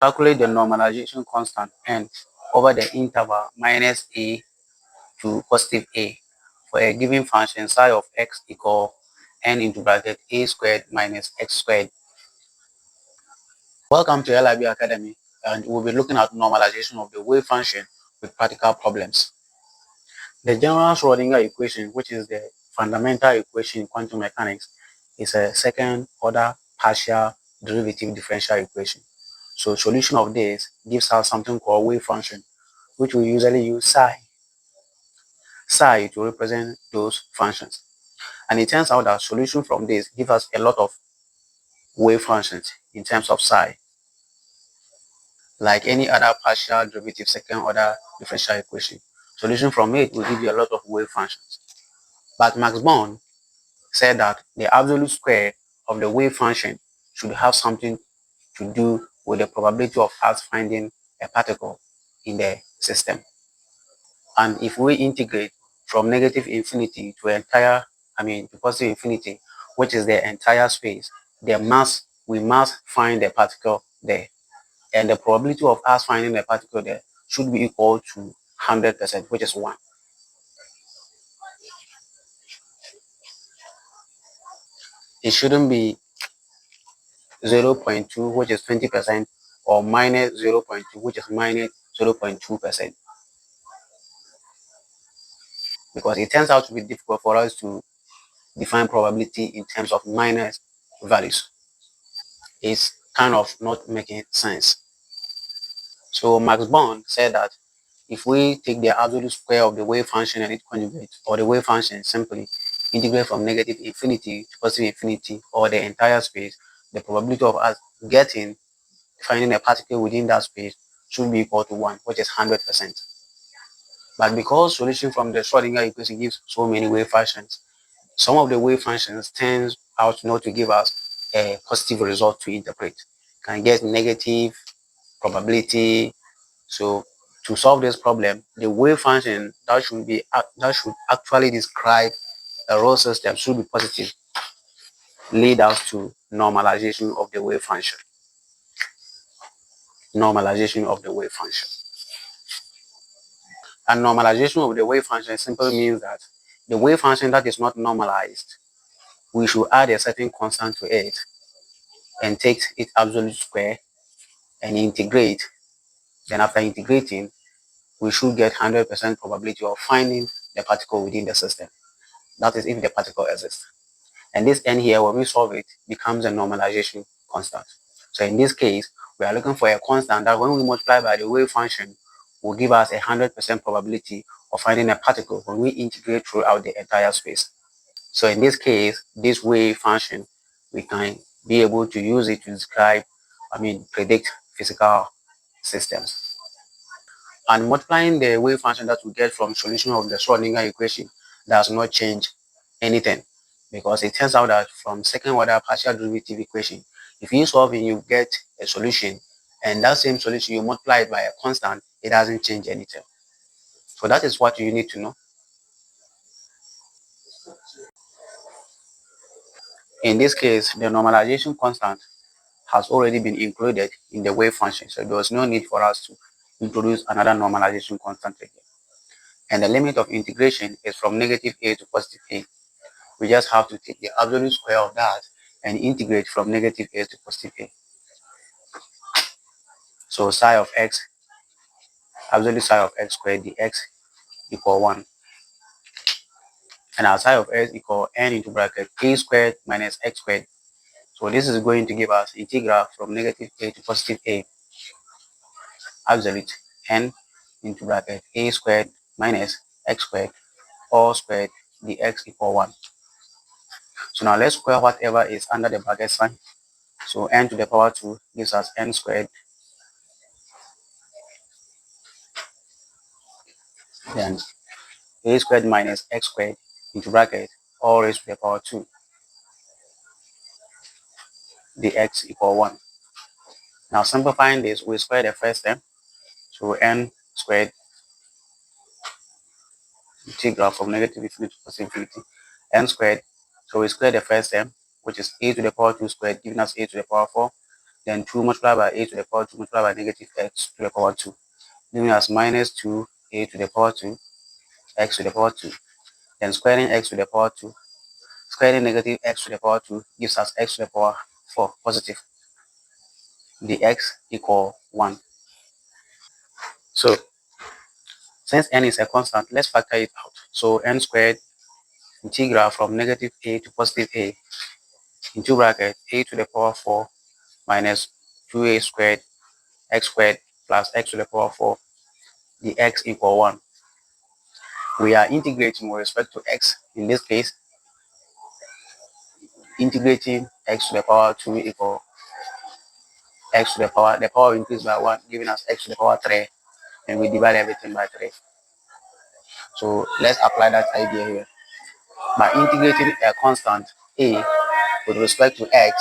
Calculate the normalization constant n over the interval minus a to positive a for a given function psi of x equal n into bracket a squared minus x squared. Welcome to LIB Academy, and we'll be looking at normalization of the wave function with practical problems. The general Schrodinger equation, which is the fundamental equation in quantum mechanics, is a second order partial derivative differential equation. So solution of this gives us something called wave function, which we usually use psi to represent those functions. And it turns out that solution from this gives us a lot of wave functions in terms of psi. Like any other partial derivative second order differential equation, solution from it will give you a lot of wave functions. But Max Born said that the absolute square of the wave function should have something to do with the probability of us finding a particle in the system. And if we integrate from negative infinity to positive infinity, which is the entire space, we must find the particle there. And the probability of us finding a particle there should be equal to 100%, which is 1. It shouldn't be 0.2, which is 20%, or minus 0.2, which is minus 0.2%. Because it turns out to be difficult for us to define probability in terms of minus values. It's kind of not making sense. So Max Born said that if we take the absolute square of the wave function and its conjugate, or the wave function simply integrate from negative infinity to positive infinity, or the entire space, the probability of us finding a particle within that space should be equal to 1, which is 100%. But because solution from the Schrodinger equation gives so many wave functions, some of the wave functions turns out not to give us a positive result to interpret. Can get negative probability. So to solve this problem, the wave function that should actually describe a row system should be positive, lead us to normalization of the wave function. Normalization of the wave function. And normalization of the wave function simply means that the wave function that is not normalized, we should add a certain constant to it and take its absolute square and integrate. Then after integrating, we should get 100% probability of finding the particle within the system. That is if the particle exists. And this n here, when we solve it, becomes a normalization constant. So in this case, we are looking for a constant that when we multiply by the wave function, will give us 100% probability of finding a particle when we integrate throughout the entire space. So in this case, this wave function, we can be able to use it to predict physical systems. And multiplying the wave function that we get from solution of the Schrodinger equation does not change anything, because it turns out that from second order partial derivative equation, if you solve and you get a solution, and that same solution you multiply it by a constant, it doesn't change anything. So that is what you need to know. In this case, the normalization constant has already been included in the wave function, so there was no need for us to introduce another normalization constant again. And the limit of integration is from negative a to positive a. We just have to take the absolute square of that and integrate from negative a to positive a. So psi of x, absolute psi of x squared dx equal 1. And our psi of x equal n into bracket a squared minus x squared. So this is going to give us integral from negative a to positive a, absolute n into bracket a squared minus x squared all squared dx equal 1. So now let's square whatever is under the bracket sign. So n to the power 2 gives us n squared, then a squared minus x squared into bracket all raised to the power 2 dx equal 1. Now simplifying this, we square the first term, so n squared integral from negative infinity to positive infinity, n squared. So we square the first term, which is a to the power 2 squared, giving us a to the power 4. then 2 multiplied by a to the power 2 multiplied by negative x to the power 2, giving us minus 2a to the power 2 x to the power 2. Then squaring x to the power 2, squaring negative x to the power 2 gives us x to the power 4 positive. The x equal 1. So since n is a constant, let's factor it out. So n squared integral from negative a to positive a into bracket a to the power 4 minus 2a squared x squared plus x to the power 4, the x equal 1. We are integrating with respect to x. In this case, integrating x to the power 2 equal x to the power increased by 1, giving us x to the power 3, and we divide everything by 3. So let's apply that idea here. By integrating a constant a with respect to x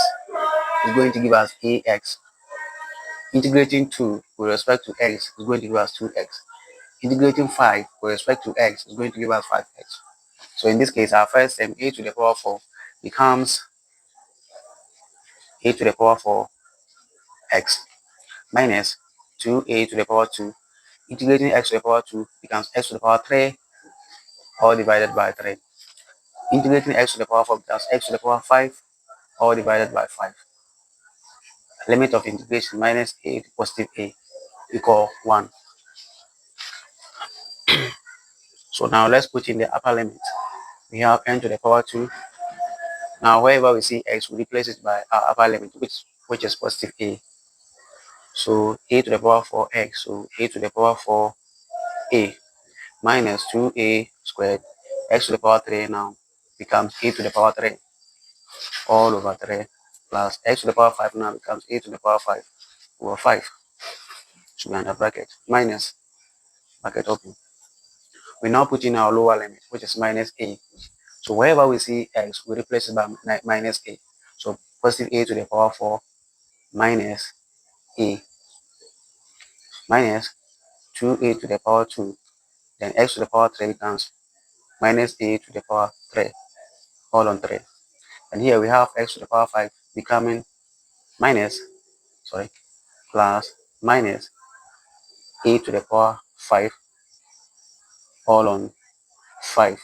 is going to give us ax. Integrating 2 with respect to x is going to give us 2x. Integrating 5 with respect to x is going to give us 5x. So in this case, our first term, a to the power 4, becomes a to the power 4x minus 2a to the power 2. Integrating x to the power 2 becomes x to the power 3, all divided by 3. Integrating x to the power 4 becomes x to the power 5, all divided by 5. Limit of integration minus a to positive a equal 1. So now let's put in the upper limit. We have n to the power 2. Now wherever we see x, we replace it by our upper limit, which is positive a. So a to the power 4x, so a to the power 4a minus 2a squared x to the power 3 now becomes a to the power 3 all over 3 plus x to the power 5 now becomes a to the power 5 over 5. Should be under bracket minus bracket open. We now put in our lower limit, which is minus a. So wherever we see x, we replace it by minus a. So positive a to the power 4 minus a minus 2a to the power 2. Then x to the power 3 becomes minus a to the power 3 all on 3. And here we have x to the power 5 becoming plus minus a to the power 5 all on 5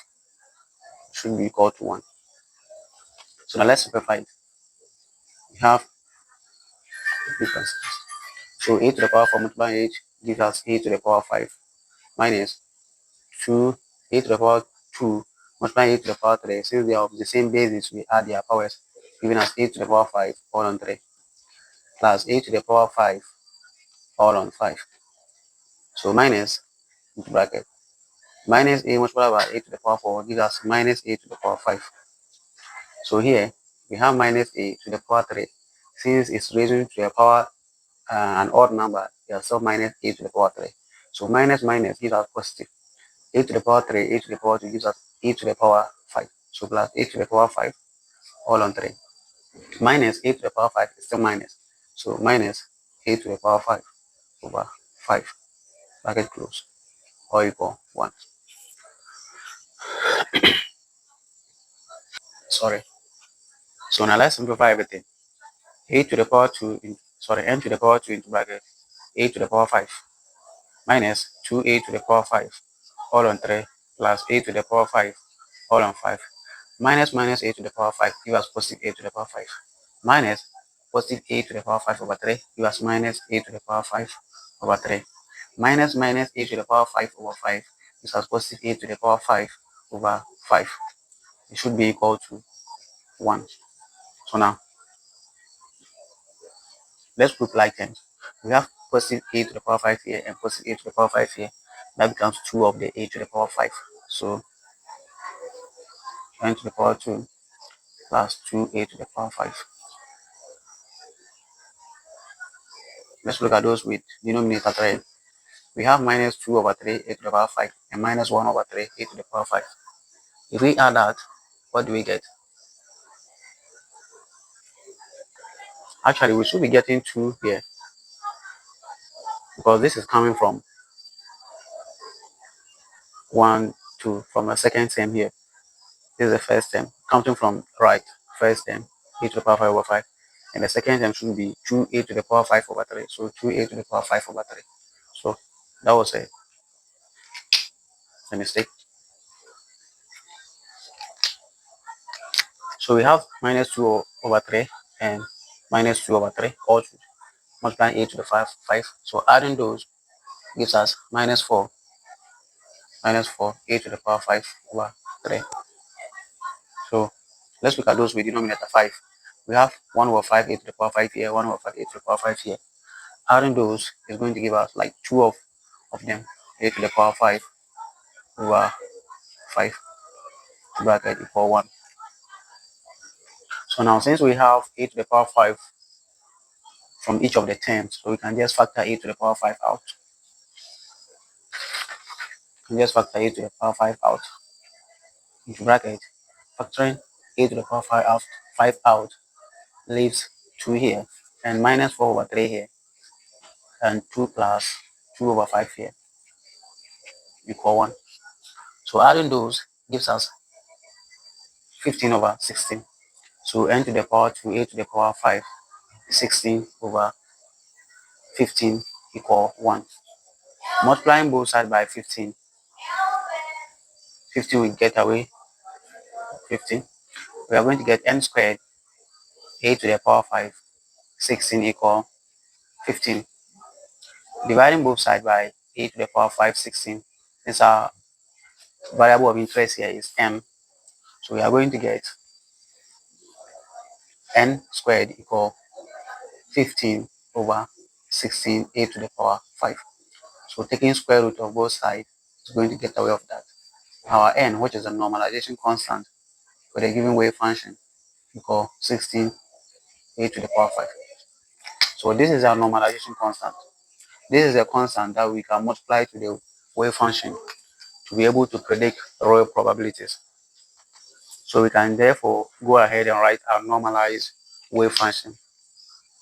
should be equal to 1. So now let's simplify it. We have differences. So a to the power 4 multiplied by h gives us a to the power 5 minus 2 a to the power 2 multiplied by a to the power 3. Since they are of the same basis, we add their powers, giving us a to the power 5 all on 3 plus a to the power 5 all on 5. So minus into bracket minus a multiplied by a to the power 4 gives us minus a to the power 5. So here we have minus a to the power 3. Since it's raising to the power an odd number, we are still minus a to the power 3. So minus minus gives us positive. A to the power 3, a to the power 2 gives us a to the power 5. So plus a to the power 5 all on 3. Minus a to the power 5 is still minus. So minus a to the power 5 over 5. Bracket close. Or equal 1. Sorry. So now let's simplify everything. A to the power 2, n to the power 2 into bracket a to the power 5 minus 2a to the power 5 all on 3 plus a to the power 5 all on 5 minus minus a to the power 5 give us positive a to the power 5 minus positive a to the power 5 over 3 give us minus a to the power 5 over 3 minus minus a to the power 5 over 5 gives us positive a to the power 5 over 5. It should be equal to 1. So now let's group like terms. We have positive a to the power 5 here and positive a to the power 5 here. That becomes 2 of the a to the power 5. So n to the power 2 plus 2a to the power 5. Let's look at those with denominator 3. We have minus 2 over 3 a to the power 5 and minus 1 over 3 a to the power 5. If we add that, what do we get? Actually, we should be getting 2 here because this is coming from 1, 2, from a second term here. This is the first term, counting from right, first term, a to the power 5 over 5. and the second term should be 2a to the power 5 over 3. So 2a to the power 5 over 3. So that was a mistake. So we have minus 2 over 3 and minus 2 over 3, all multiplying a to the 5. So adding those gives us minus 4 a to the power 5 over 3. So let's look at those with denominator 5. We have 1 over 5 a to the power 5 here, 1 over 5 a to the power 5 here. Adding those is going to give us like 2 of them, a to the power 5 over 5 bracket equal 1. So now since we have a to the power 5 from each of the terms, so we can just factor a to the power 5 out. And just factor a to the power 5 out into bracket. Factoring a to the power 5 out leaves 2 here and minus 4 over 3 here and 2 plus 2 over 5 here equal 1. So adding those gives us 15 over 16. So n to the power 2, a to the power 5, 16 over 15 equal 1. Multiplying both sides by 15, 15 will get away 15. We are going to get n squared a to the power 5, 16 equal 15. Dividing both sides by a to the power 5, 16. Since our variable of interest here is m, so we are going to get n squared equal 15 over 16 a to the power 5. So taking square root of both sides is going to get away of that. Our n, which is a normalization constant for the given wave function, equal 16 a to the power 5. So this is our normalization constant. This is a constant that we can multiply to the wave function to be able to predict Rho probabilities. So we can therefore go ahead and write our normalized wave function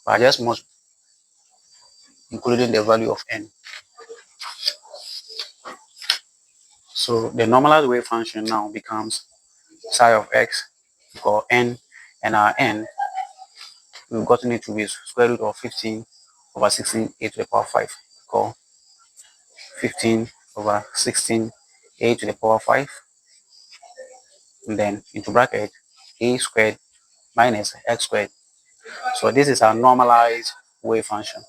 by just including the value of n. So the normalized wave function now becomes psi of x equal n, and our n, we've gotten it to be square root of 15 over 16 a to the power 5 equal 15 over 16 a to the power 5, and then into bracket a squared minus x squared. So this is our normalized wave function.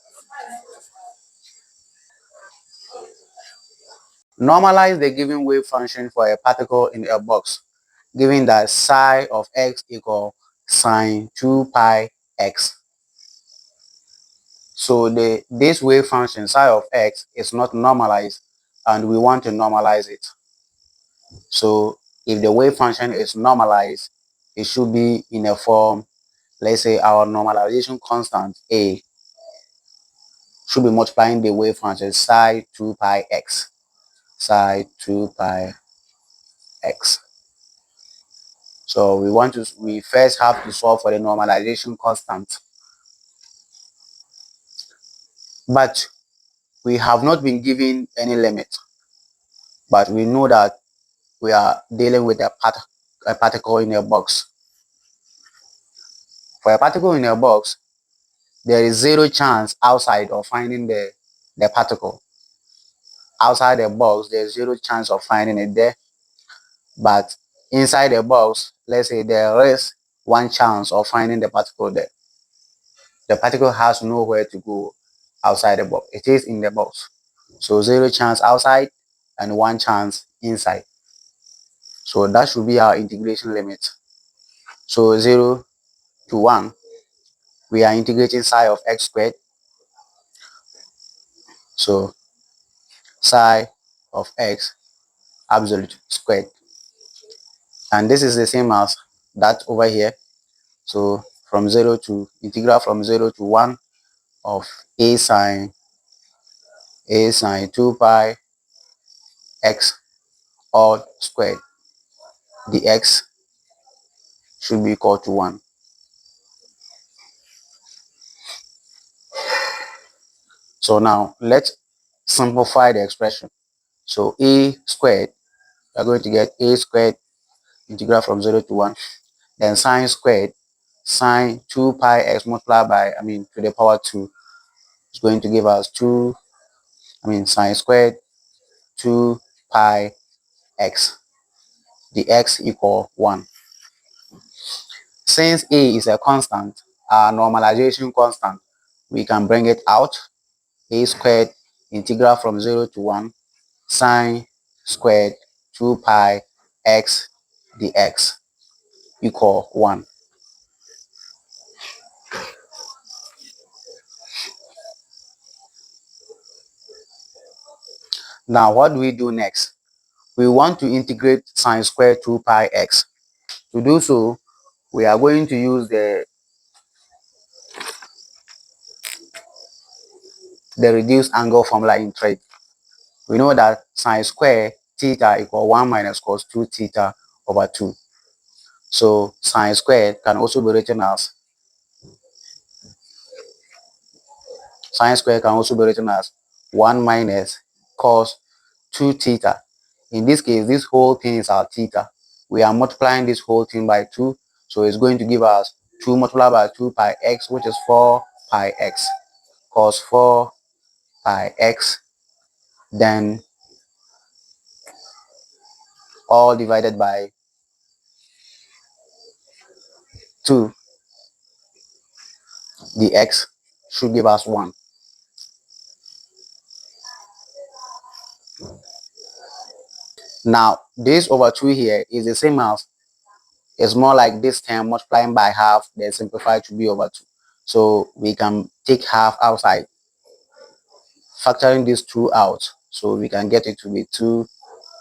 Normalize the given wave function for a particle in a box, given that psi of x equal sine 2 pi x. So this wave function psi of x is not normalized, and we want to normalize it. So if the wave function is normalized, it should be in a form, let's say our normalization constant a should be multiplying the wave function psi 2 pi x, psi 2 pi x. So we first have to solve for the normalization constant, but we have not been given any limit, but we know that we are dealing with a particle in a box. For a particle in a box, there is zero chance outside of finding the particle. Outside the box, there's zero chance of finding it there. But inside the box, let's say there is one chance of finding the particle there. The particle has nowhere to go outside the box. It is in the box. So zero chance outside and one chance inside. So that should be our integration limit. So 0 to 1, we are integrating psi of x squared. So psi of x absolute squared. And this is the same as that over here. So from 0 to integral from 0 to 1 of a sine 2 pi x all squared dx should be equal to 1. So now let's simplify the expression. So a squared, we are going to get a squared integral from 0 to 1, then sine squared sine 2 pi x multiplied by, to the power 2 is going to give us sine squared 2 pi x. The x equal 1. Since a is a constant, our normalization constant, we can bring it out. A squared integral from 0 to 1 sine squared 2 pi x dx equal 1. Now what do we do next? We want to integrate sine squared 2 pi x. To do so, we are going to use the reduced angle formula in trade. We know that sine squared theta equal 1 minus cos 2 theta over 2. So sine squared can also be written as 1 minus cos 2 theta. In this case, this whole thing is our theta. We are multiplying this whole thing by 2, so it's going to give us 2 multiplied by 2 pi x, which is 4 pi x, cos 4 pi x, then all divided by 2 dx should give us 1. Now, this over 2 here is the same as, it's more like this term multiplying by half, then simplify to be over 2. So we can take half outside, factoring these 2 out, so we can get it to be a to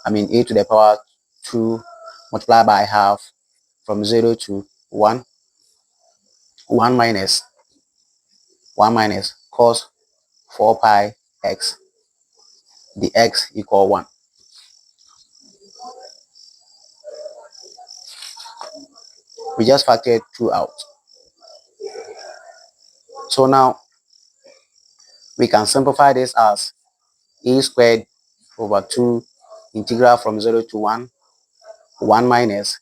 the power 2 multiplied by half from 0 to 1, 1 minus cos 4 pi x dx equal 1. We just factored 2 out. So now we can simplify this as a squared over 2 integral from 0 to 1, 1 minus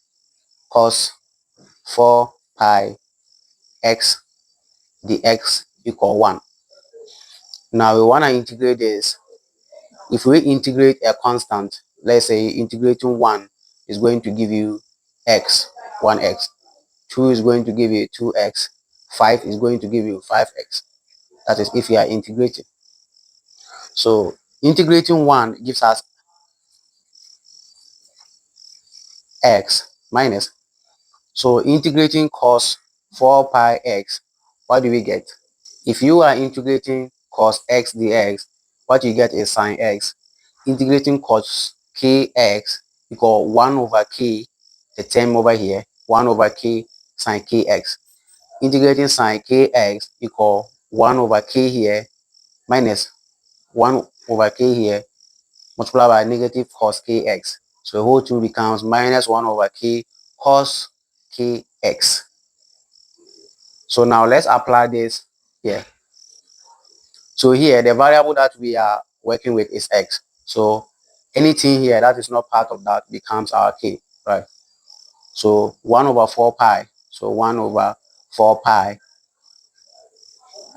cos 4 pi x dx equal 1. Now we want to integrate this. If we integrate a constant, let's say integrating 1 is going to give you x, 1x. 2 is going to give you 2x. 5 is going to give you 5x. That is if you are integrating. So integrating 1 gives us x minus. So integrating cos 4 pi x, what do we get? If you are integrating cos x dx, what you get is sine x. Integrating cos kx equal 1 over k, the term over here, 1 over k sine kx. Integrating sine kx equal 1 over k here minus 1 over k here multiplied by negative cos kx. So the whole thing becomes minus 1 over k cos kx. So now let's apply this here. So here the variable that we are working with is x. So anything here that is not part of that becomes our k, right? So 1 over 4 pi. So 1 over 4 pi.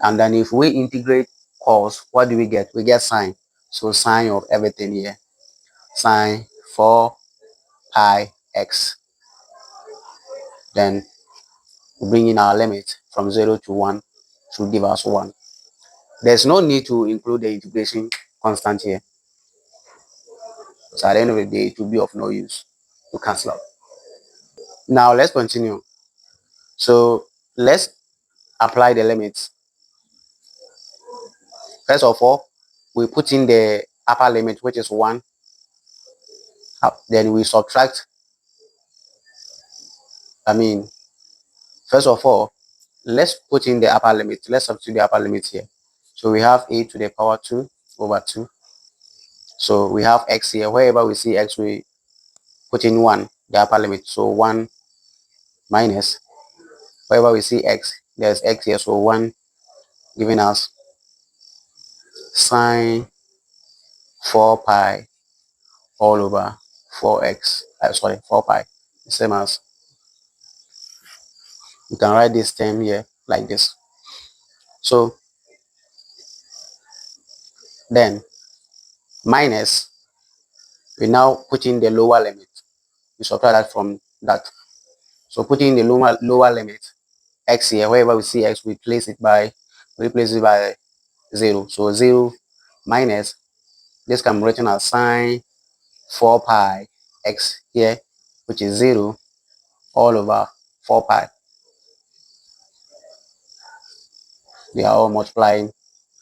And then if we integrate cos, what do we get? We get sine. So sine of everything here. Sine 4 pi x. Then we bring in our limit from 0 to 1 to give us 1. There's no need to include the integration constant here. So at the end of the day, it will be of no use to cancel out. Now let's continue. So let's apply the limits. First of all, we put in the upper limit, which is 1. Then we subtract, first of all, let's put in the upper limit. Let's substitute the upper limit here. So we have a to the power 2 over 2. So we have x here. Wherever we see x, we put in 1, the upper limit. So 1 minus, wherever we see x, there's x here. So 1 giving us sine 4 pi all over 4x. 4 pi. The same as You can write this term here like this. So then minus, we now put in the lower limit. We subtract that from that. So putting the lower limit, x here, wherever we see x, we replace it by 0. So 0 minus, this can be written as sine 4 pi x here, which is 0 all over 4 pi. They are all multiplying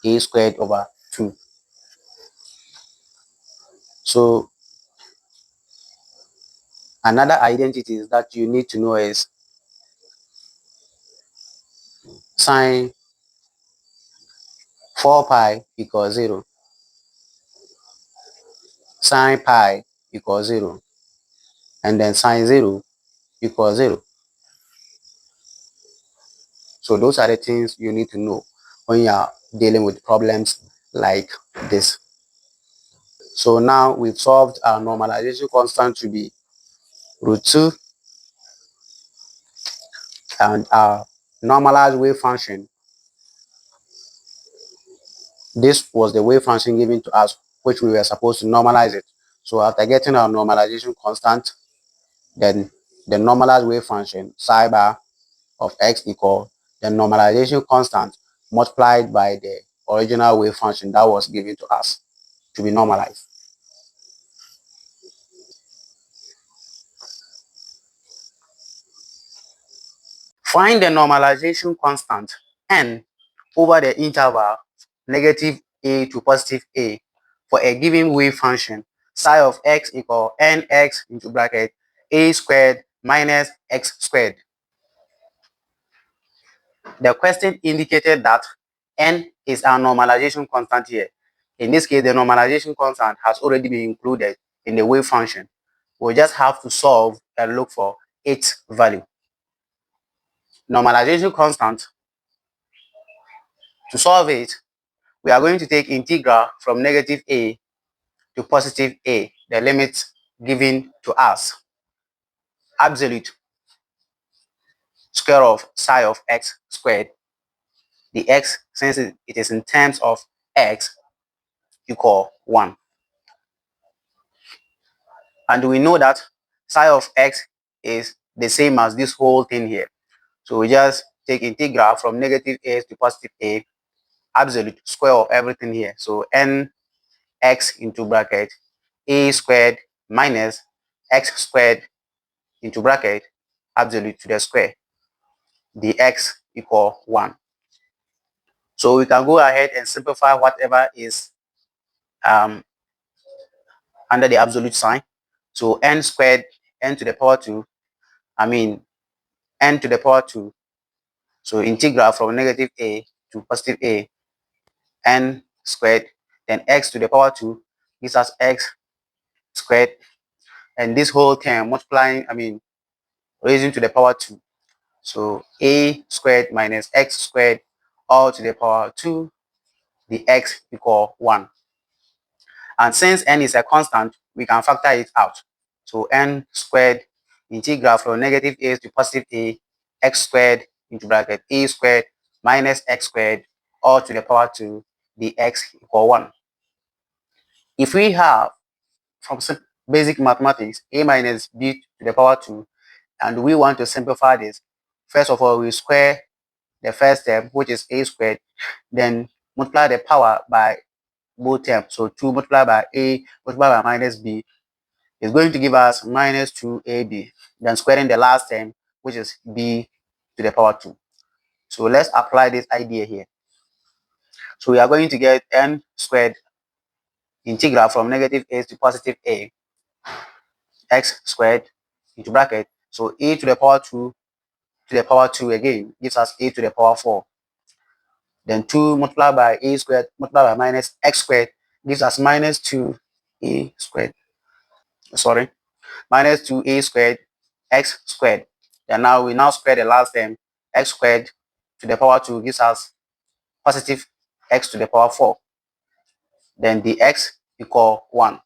a squared over 2. So another identity that you need to know is sine 4 pi equals 0, sine pi equals 0, and then sine 0 equals 0. So those are the things you need to know when you are dealing with problems like this. So now we've solved our normalization constant to be root 2, and our normalized wave function. This was the wave function given to us, which we were supposed to normalize it. So after getting our normalization constant, then the normalized wave function psi bar of x equal the normalization constant multiplied by the original wave function that was given to us to be normalized. Find the normalization constant n over the interval negative a to positive a for a given wave function psi of x equal nx into bracket a squared minus x squared. The question indicated that n is our normalization constant here. In this case, the normalization constant has already been included in the wave function. We just have to solve and look for its value. Normalization constant, to solve it, we are going to take integral from negative a to positive a, the limit given to us, absolute square of psi of x squared. The x, since it is in terms of x, equal 1. And we know that psi of x is the same as this whole thing here. So we just take integral from negative a to positive a, absolute square of everything here. So nx into bracket a squared minus x squared into bracket absolute to the square, the x equal 1. So we can go ahead and simplify whatever is um, under the absolute sign. So n squared, n to the power 2, n to the power 2. So integral from negative a to positive a, n squared, then x to the power 2 gives us x squared, and this whole term multiplying, raising to the power 2. So a squared minus x squared all to the power 2, the x equal 1. And since n is a constant, we can factor it out. So n squared integral from negative a to positive a, x squared into bracket a squared minus x squared all to the power 2, the x equal 1. If we have from basic mathematics a minus b to the power 2, and we want to simplify this, first of all, we square the first term, which is a squared, then multiply the power by both terms. So 2 multiplied by a multiplied by minus b is going to give us minus 2ab. Then squaring the last term, which is b to the power 2. So let's apply this idea here. So we are going to get n squared integral from negative a to positive a, x squared into bracket. So a to the power 2 to the power 2 again gives us a to the power 4. Then 2 multiplied by a squared multiplied by minus x squared gives us minus 2a squared. Sorry, minus 2a squared x squared. Then now we square the last term, x squared to the power 2 gives us positive x to the power 4. Then the x equal 1.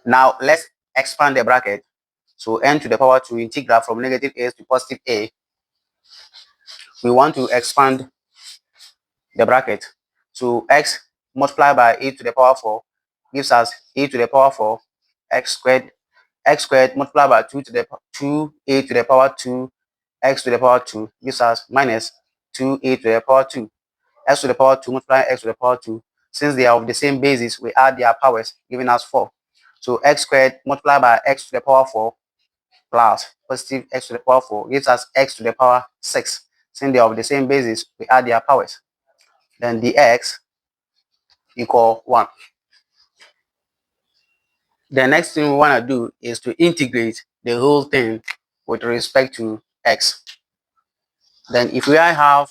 Now let's expand the bracket. So n to the power 2 integral from negative a to positive a. We want to expand the bracket. So x multiplied by a to the power 4 gives us a to the power 4 x squared multiplied by 2 to the 2a to the power 2 x to the power 2 gives us minus 2a to the power 2 x to the power 2 multiplying x to the power 2. Since they are of the same basis, we add their powers, giving us 4. So x squared multiplied by x to the power 4 plus positive x to the power 4 gives us x to the power 6. Since they are of the same basis, we add their powers. Then dx equal 1. The next thing we want to do is to integrate the whole thing with respect to x. Then if we have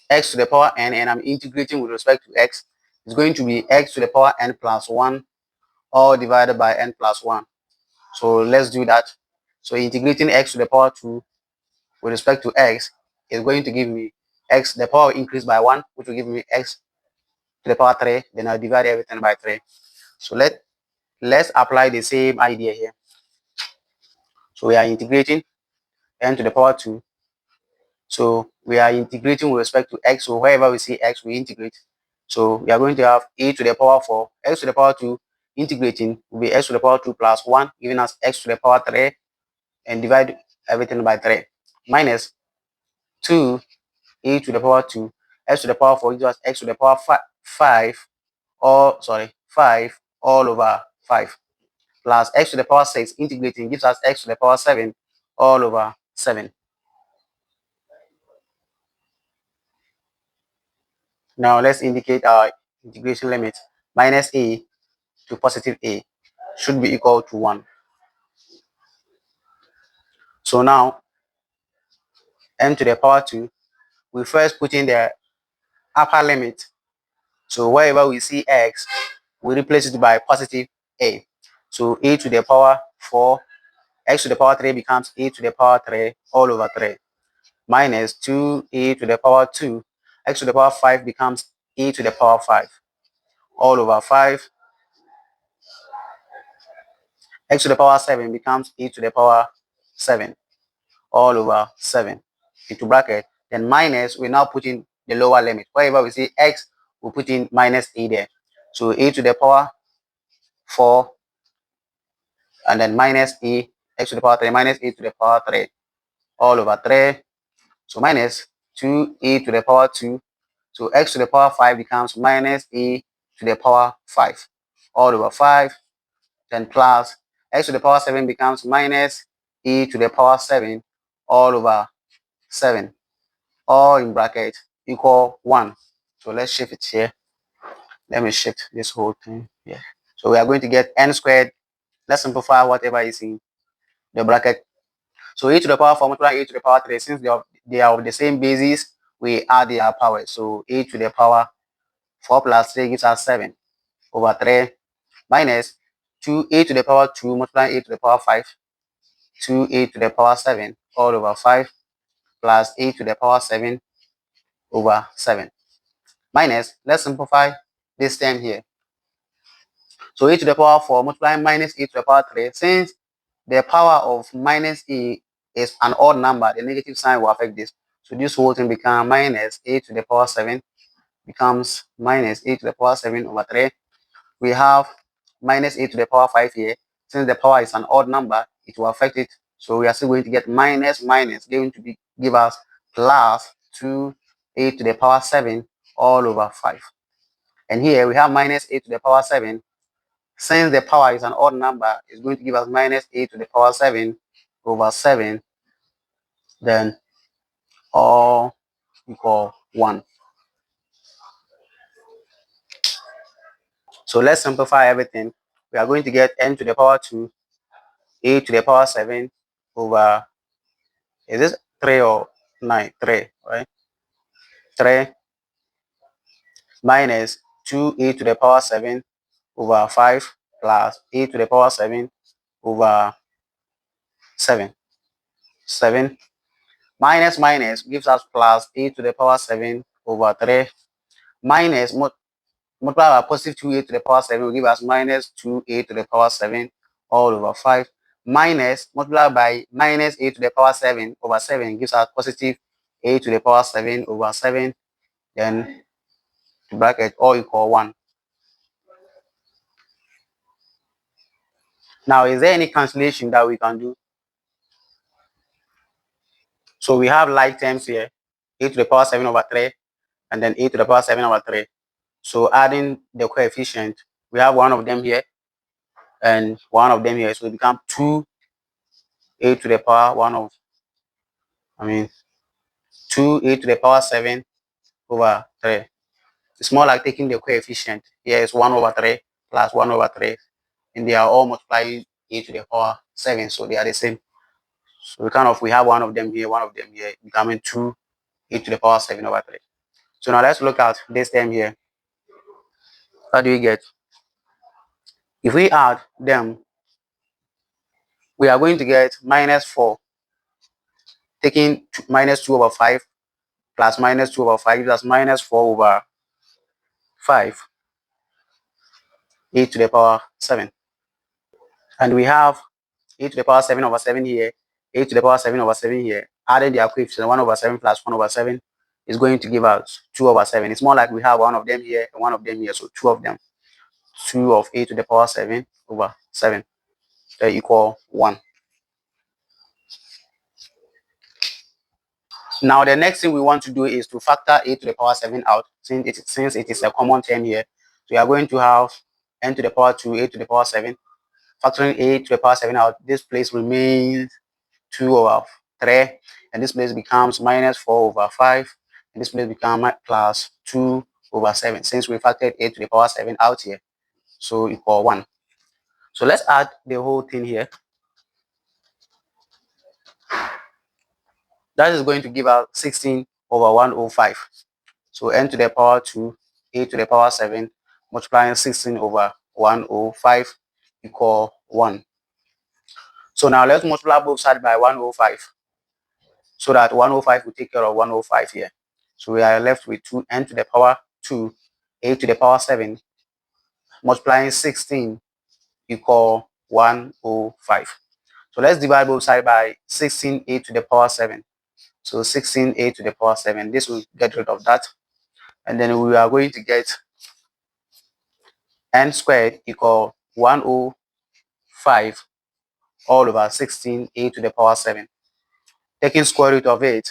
x to the power n and I'm integrating with respect to x, it's going to be x to the power n plus 1 all divided by n plus 1. So let's do that. So integrating x to the power 2 with respect to x is going to give me x, the power will increase by 1, which will give me x to the power 3. Then I'll divide everything by 3. So let's apply the same idea here. So we are integrating n to the power 2. So we are integrating with respect to x. So wherever we see x, we integrate. So we are going to have a to the power 4, x to the power 2, integrating will be x to the power 2 plus 1, giving us x to the power 3, and divide everything by 3, minus 2 a to the power 2, x to the power 4 gives us x to the power 5, or 5 all over 5, plus x to the power 6, integrating gives us x to the power 7 all over 7. Now let's indicate our integration limit. Minus a to positive a should be equal to 1. So now n to the power 2, we first put in the upper limit. So wherever we see x, we replace it by positive a. So a to the power 4, x to the power 3 becomes a to the power 3 all over 3, minus 2a to the power 2, x to the power 5 becomes a to the power 5 all over 5, x to the power 7 becomes a to the power 7 all over 7 into bracket. Then minus, we now put in the lower limit. Wherever we see x, we put in minus a there. So a to the power 4 and then minus a, x to the power 3 minus a to the power 3 all over 3. So minus 2a to the power 2. So x to the power 5 becomes minus a to the power 5 all over 5. Then plus x to the power 7 becomes minus a to the power 7 all over 7, all in bracket equal 1. So let's shift it here. Let me shift this whole thing here. So we are going to get n squared. Let's simplify whatever is in the bracket. So a to the power 4 multiply a to the power 3. Since they are of the same basis, we add their power. So a to the power 4 plus 3 gives us 7 over 3, minus 2a to the power 2 multiply a to the power 5, 2a to the power 7 all over 5, plus a to the power 7 over 7. Minus, let's simplify this term here. So a to the power 4 multiplying minus a to the power 3. Since the power of minus a is an odd number, the negative sign will affect this. So this whole thing becomes minus a to the power 7 becomes minus a to the power 7 over 3. We have minus a to the power 5 here. Since the power is an odd number, it will affect it. So we are still going to get minus going to give us plus 2a to the power 7 all over 5. And here we have minus a to the power 7. Since the power is an odd number, it's going to give us minus a to the power 7 over 7, then all equal 1. So let's simplify everything. We are going to get n to the power 2, a to the power 7 over, is this 3 or 9? 3, right? 3 minus 2a to the power 7 over 5 plus a to the power 7 over 7. 7 minus gives us plus a to the power 7 over 3, minus multiply by positive 2a to the power 7 will give us minus 2a to the power 7 all over 5 minus multiplied by minus a to the power 7 over 7 gives us positive a to the power 7 over 7, then the bracket all equal 1. Now, is there any cancellation that we can do? So we have like terms here, a to the power 7 over 3, and then a to the power 7 over 3. So adding the coefficient, we have one of them here and one of them here. So it becomes 2 a to the power 2 a to the power 7 over 3. It's more like taking the coefficient. Here is 1 over 3 plus 1 over 3. And they are all multiplied a to the power 7. So they are the same. So we have one of them here, becoming 2 a to the power 7 over 3. So now let's look at this term here. What do we get? If we add them, we are going to get minus 4, taking minus 2 over 5 plus minus 2 over 5 plus minus 4 over 5 a to the power 7. And we have a to the power 7 over 7 here, a to the power 7 over 7 here. Adding their coefficient 1 over 7 plus 1 over 7 is going to give us 2 over 7. It's more like we have one of them here and one of them here, so 2 of them. 2 of a to the power 7 over 7. They equal 1. Now the next thing we want to do is to factor a to the power 7 out, since it is a common term here. So we are going to have n to the power 2, a to the power 7. Factoring a to the power 7 out, this place remains 2 over 3, and this place becomes minus 4 over 5, and this place becomes plus 2 over 7, since we factored a to the power 7 out here. So equal 1. So let's add the whole thing here. That is going to give us 16 over 105. So n to the power 2, a to the power 7, multiplying 16 over 105 equal 1. So now let's multiply both sides by 105, so that 105 will take care of 105 here. So we are left with 2n to the power 2, a to the power 7, multiplying 16 equal 105. So let's divide both sides by 16a to the power 7. So 16a to the power 7. This will get rid of that. And then we are going to get n squared equal 105 all over 16a to the power 7. Taking square root of it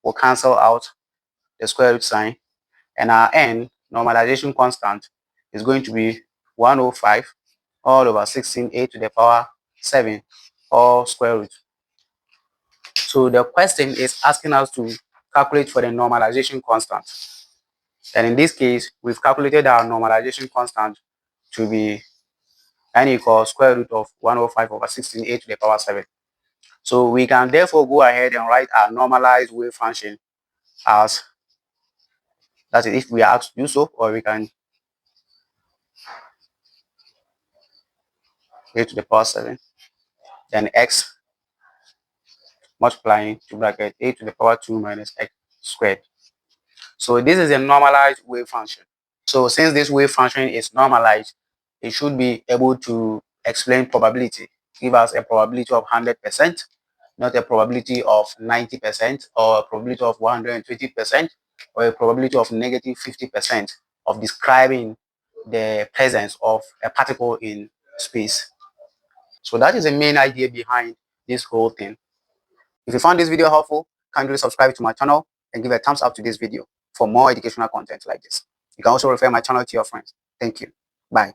will cancel out the square root sign, and our n, normalization constant, is going to be 105 all over 16a to the power 7 all square root. So the question is asking us to calculate for the normalization constant. And in this case, we've calculated our normalization constant to be n equals square root of 105 over 16a to the power 7. So we can therefore go ahead and write our normalized wave function as, that is, if we are asked to do so, or we can a to the power 7, then x multiplying to bracket a to the power 2 minus x squared. So this is a normalized wave function. So since this wave function is normalized, it should be able to explain probability, give us a probability of 100%, not a probability of 90% or a probability of 120% or a probability of negative 50% of describing the presence of a particle in space. So that is the main idea behind this whole thing. If you found this video helpful, kindly subscribe to my channel and give a thumbs up to this video for more educational content like this. You can also refer my channel to your friends. Thank you. Bye.